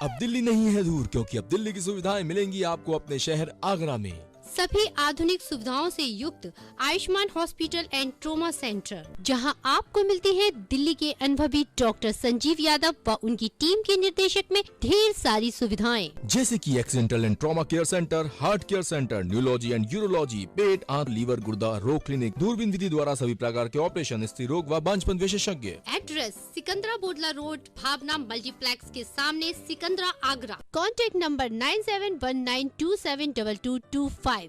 अब दिल्ली नहीं है दूर, क्योंकि अब दिल्ली की सुविधाएं मिलेंगी आपको अपने शहर आगरा में। सभी आधुनिक सुविधाओं से युक्त Ayushman hospital and trauma centre, जहां आपको मिलती है दिल्ली के अनुभवी डॉक्टर संजीव यादव व उनकी टीम के निर्देशक में ढेर सारी सुविधाएं, जैसे कि accidental and trauma care centre, heart care centre, neurology and urology, पेट, आंत, लीवर, गुर्दा रोग क्लिनिक, दूरबीन विधि द्वारा सभी प्रकार के ऑपरेशन, स्त्री रोग व बांझपन विशेषज्ञ। Address Sikandra Bodla road, Bhavna multiplex के सामने, सिकंदरा, आगरा। Contact number 9719272225।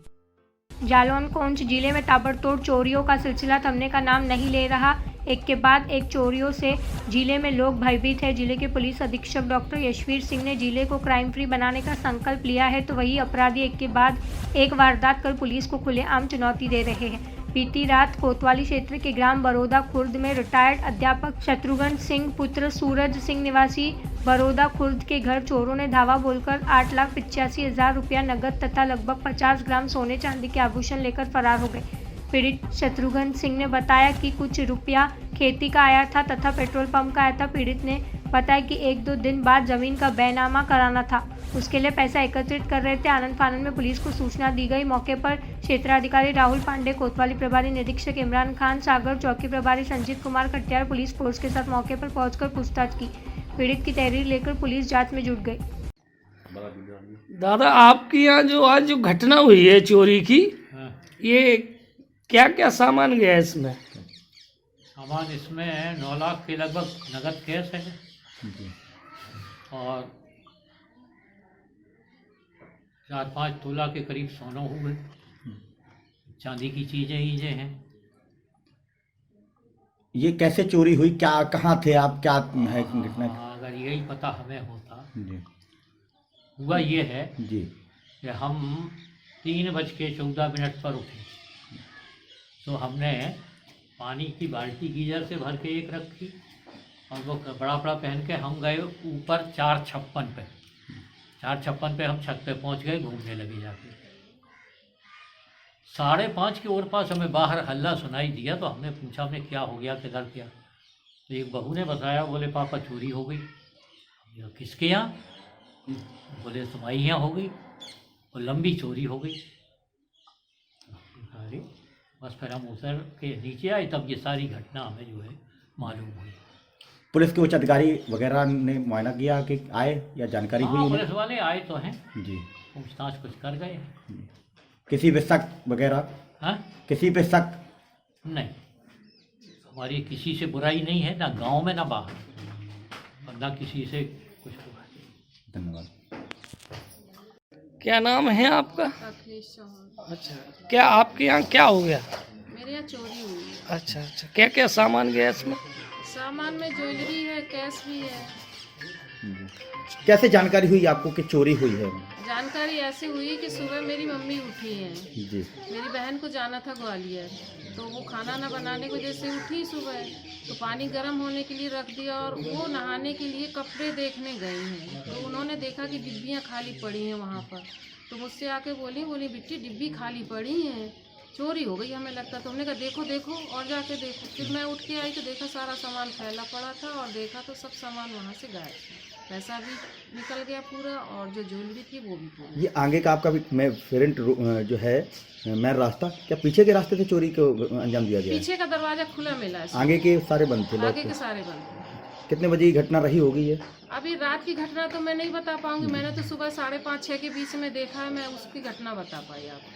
जालौन कोंच जिले में ताबड़तोड़ चोरियों का सिलसिला थमने का नाम नहीं ले रहा। एक के बाद एक चोरियों से जिले में लोग भयभीत है। जिले के पुलिस अधीक्षक डॉक्टर यशवीर सिंह ने जिले को क्राइम फ्री बनाने का संकल्प लिया है, तो वही अपराधी एक के बाद एक वारदात कर पुलिस को खुलेआम चुनौती दे रहे हैं। बीती रात कोतवाली क्षेत्र के ग्राम बरोदा खुर्द में रिटायर्ड अध्यापक शत्रुघ्न सिंह पुत्र सूरज सिंह निवासी बरोदा खुर्द के घर चोरों ने धावा बोलकर 8,85,000 रुपया नकद तथा लगभग 50 ग्राम सोने चांदी के आभूषण लेकर फरार हो गए। पीड़ित शत्रुघ्न सिंह ने बताया कि कुछ रुपया खेती का आया था तथा पेट्रोल पंप का आया था। पीड़ित ने बताया कि 1-2 दिन बाद जमीन का बैनामा कराना था, उसके लिए पैसा एकत्रित कर रहे थे। आनंद फानंद में पुलिस को सूचना दी गई। मौके पर क्षेत्राधिकारी राहुल पांडे, कोतवाली प्रभारी निरीक्षक इमरान खान, सागर चौकी प्रभारी संजीत कुमार कटियार पुलिस फोर्स के साथ मौके पर पहुंचकर पूछताछ की। पीड़ित की तहरीर लेकर पुलिस जांच में जुट गई। दादा, आपके यहाँ जो आज जो घटना हुई है चोरी की, ये क्या क्या सामान गया है इसमें? सामान इसमें 9 लाख के लगभग नगद कैश है और 4-5 तोला के करीब सोना हुए, चांदी की चीजें हैं। ये कैसे चोरी हुई, क्या कहाँ थे आप, क्या है घटना? अगर यही पता हमें होता जी। हुआ ये है जी कि हम 3:14 पर उठे, तो हमने पानी की बाल्टी गीजर से भर के एक रखी और वो बड़ा पहन के हम गए ऊपर 456 पे। 456 पे हम छत पे पहुंच गए, घूमने लगे जाके। 5:30 के ओर पास हमें बाहर हल्ला सुनाई दिया, तो हमने पूछा हमने क्या हो गया, किधर क्या? तो एक बहू ने बताया, बोले पापा चोरी हो गई। किसके यहाँ? बोले तुम्हारी यहाँ हो गई और लंबी चोरी हो गई। अरे बस फिर हम उतर के नीचे आए, तब ये सारी घटना हमें जो है मालूम हुई। पुलिस के उच्च अधिकारी वगैरह ने मुआयना किया कि आए या जानकारी हुई? पुलिस वाले आए तो हैं जी, पूछताछ कुछ कर गए। किसी पे शक वगैरह? हाँ, किसी पे शक नहीं, हमारी किसी से बुराई नहीं है, ना गांव में ना बाहर, और ना किसी से कुछ हुआ। धन्यवाद। क्या नाम है आपका? अखिलेश चौहान। अच्छा, क्या आपके यहाँ क्या हो गया? मेरे यहाँ चोरी हुई है। अच्छा, क्या क्या सामान गया इसमें? सामान में ज्वेलरी है, कैश भी है। कैसे जानकारी हुई आपको कि चोरी हुई है? जानकारी ऐसे हुई कि सुबह मेरी मम्मी उठी हैं जी, मेरी बहन को जाना था ग्वालियर, तो वो खाना ना बनाने की वजह से उठी सुबह, तो पानी गर्म होने के लिए रख दिया और वो नहाने के लिए कपड़े देखने गई हैं, तो उन्होंने देखा कि डिब्बियाँ खाली पड़ी हैं वहाँ पर, तो मुझसे आके बोली बिट्टी डिब्बी खाली पड़ी हैं, चोरी हो गई हमें लगता। तो हमने कहा देखो देखो और जाके देखो। फिर मैं उठ के आई तो देखा सारा सामान फैला पड़ा था और देखा तो सब सामान वहाँ से गायब था। पैसा भी निकल गया पूरा और जो ज्वेलरी थी वो भी पूरी। ये आगे का आपका भी मैं फ्रंट जो है मेन रास्ता, क्या पीछे के रास्ते से चोरी को अंजाम दिया गया? पीछे का दरवाजा खुला मिला है, आगे के सारे बंद थे? आगे के सारे बंद थे। कितने बजे ये घटना रही होगी? ये अभी रात की घटना तो मैं नहीं बता पाऊंगी, मैंने तो सुबह 5:30-6 के बीच में देखा है, मैं उसकी घटना बता पाई आपको।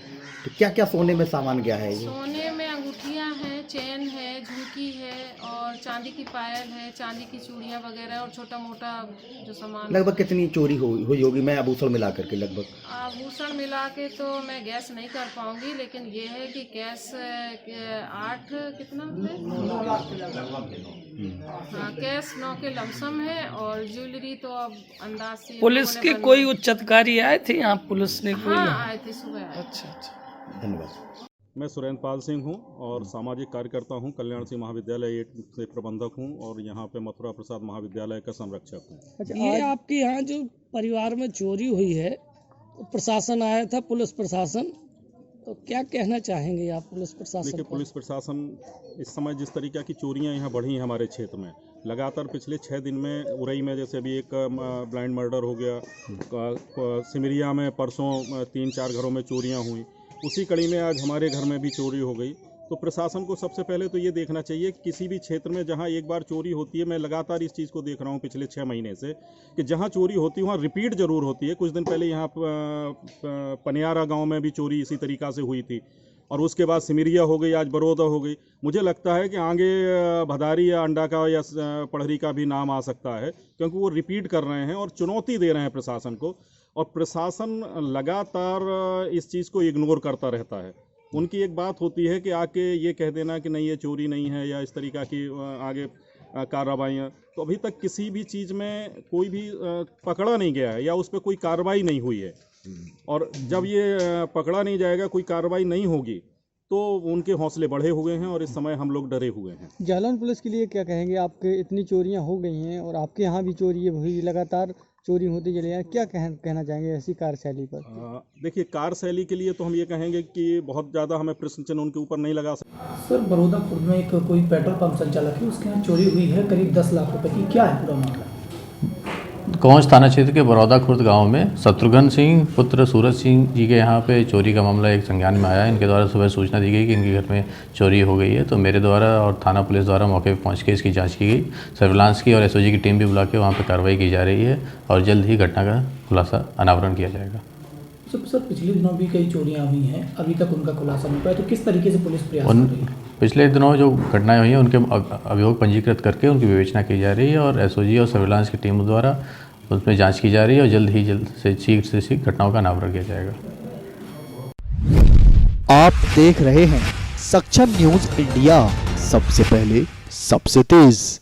तो क्या क्या सोने में सामान गया है? ये सोने में अंगूठियां हैं, चेन है, झुमकी है और चांदी की पायल है, चांदी की चूड़ियां वगैरह और छोटा मोटा जो सामान। लगभग कितनी चोरी हुई होगी मैं आभूषण मिला करके? लगभग आभूषण मिला के तो मैं गैस नहीं कर पाऊंगी, लेकिन ये है कि कैश 8 कितना हाँ कैश 9 के लमसम है और ज्वेलरी तो अब अंदाज से। पुलिस के कोई उच्च अधिकारी आए थे यहाँ? पुलिस ने कोई? हाँ आए थे सुबह। अच्छा, धन्यवाद। मैं सुरेंद्र पाल सिंह हूँ और सामाजिक कार्यकर्ता हूँ। कल्याण सिंह महाविद्यालय 8 से प्रबंधक हूँ और यहाँ पे मथुरा प्रसाद महाविद्यालय का संरक्षक हूँ। अच्छा, ये आपके यहाँ जो परिवार में चोरी हुई है, प्रशासन आया था, पुलिस प्रशासन, तो क्या कहना चाहेंगे आप पुलिस प्रशासन देखिए, को? पुलिस प्रशासन इस समय जिस तरीके की चोरियां यहाँ बढ़ी हैं हमारे क्षेत्र में, लगातार पिछले 6 दिन में उरई में जैसे अभी एक ब्लाइंड मर्डर हो गया, सिमरिया में परसों 3-4 घरों में चोरियां हुई, उसी कड़ी में आज हमारे घर में भी चोरी हो गई। तो प्रशासन को सबसे पहले तो ये देखना चाहिए कि किसी भी क्षेत्र में जहाँ एक बार चोरी होती है, मैं लगातार इस चीज़ को देख रहा हूँ पिछले 6 महीने से, कि जहाँ चोरी होती है वहाँ रिपीट ज़रूर होती है। कुछ दिन पहले यहाँ पनियारा गांव में भी चोरी इसी तरीक़ा से हुई थी, और उसके बाद सिमरिया हो गई, आज बड़ौदा हो गई। मुझे लगता है कि आगे भदारी या अंडा का या पढ़री का भी नाम आ सकता है, क्योंकि वो रिपीट कर रहे हैं और चुनौती दे रहे हैं प्रशासन को, और प्रशासन लगातार इस चीज़ को इग्नोर करता रहता है। उनकी एक बात होती है कि आके ये कह देना कि नहीं ये चोरी नहीं है या इस तरीक़ा की आगे कार्रवाइयाँ, तो अभी तक किसी भी चीज़ में कोई भी पकड़ा नहीं गया है या उस पर कोई कार्रवाई नहीं हुई है। और जब ये पकड़ा नहीं जाएगा, कोई कार्रवाई नहीं होगी, तो उनके हौसले बढ़े हुए हैं और इस समय हम लोग डरे हुए हैं। जालौन पुलिस के लिए क्या कहेंगे? आपके इतनी चोरियां हो गई हैं और आपके यहाँ भी चोरी हुई, लगातार चोरी होती चली है, क्या कहना चाहेंगे ऐसी कार्यशैली पर? देखिए, कार्यशैली के लिए तो हम ये कहेंगे कि बहुत ज़्यादा हमें प्रश्न चिन्ह उनके ऊपर नहीं लगा सकते। सर, बड़ौदा खुर्द में एक कोई पेट्रोल पंप संचालक है, उसके यहाँ चोरी हुई है करीब 10 लाख रुपए की, क्या है पूरा मामला? कौंच थाना क्षेत्र के बड़ौदा खुर्द गांव में शत्रुघ्न सिंह पुत्र सूरज सिंह जी के यहाँ पे चोरी का मामला एक संज्ञान में आया। इनके द्वारा सुबह सूचना दी गई कि इनके घर में चोरी हो गई है, तो मेरे द्वारा और थाना पुलिस द्वारा मौके पर पहुँच के इसकी जांच की गई। सर्विलांस की और एसओजी की टीम भी बुला के वहाँ पर कार्रवाई की जा रही है और जल्द ही घटना का खुलासा अनावरण किया जाएगा। सर, पिछले दिनों भी कई चोरियाँ हुई हैं, अभी तक उनका खुलासा नहीं पाया, तो किस तरीके से पुलिस प्रयास कर रही है? पिछले दिनों जो घटनाएं हुई हैं उनके अभियोग पंजीकृत करके उनकी विवेचना की जा रही है और एसओजी और सर्विलांस की टीम द्वारा उसमें जांच की जा रही है और जल्द से शीघ्र घटनाओं का अनावरण किया जाएगा। आप देख रहे हैं सक्षम न्यूज इंडिया, सबसे पहले सबसे तेज।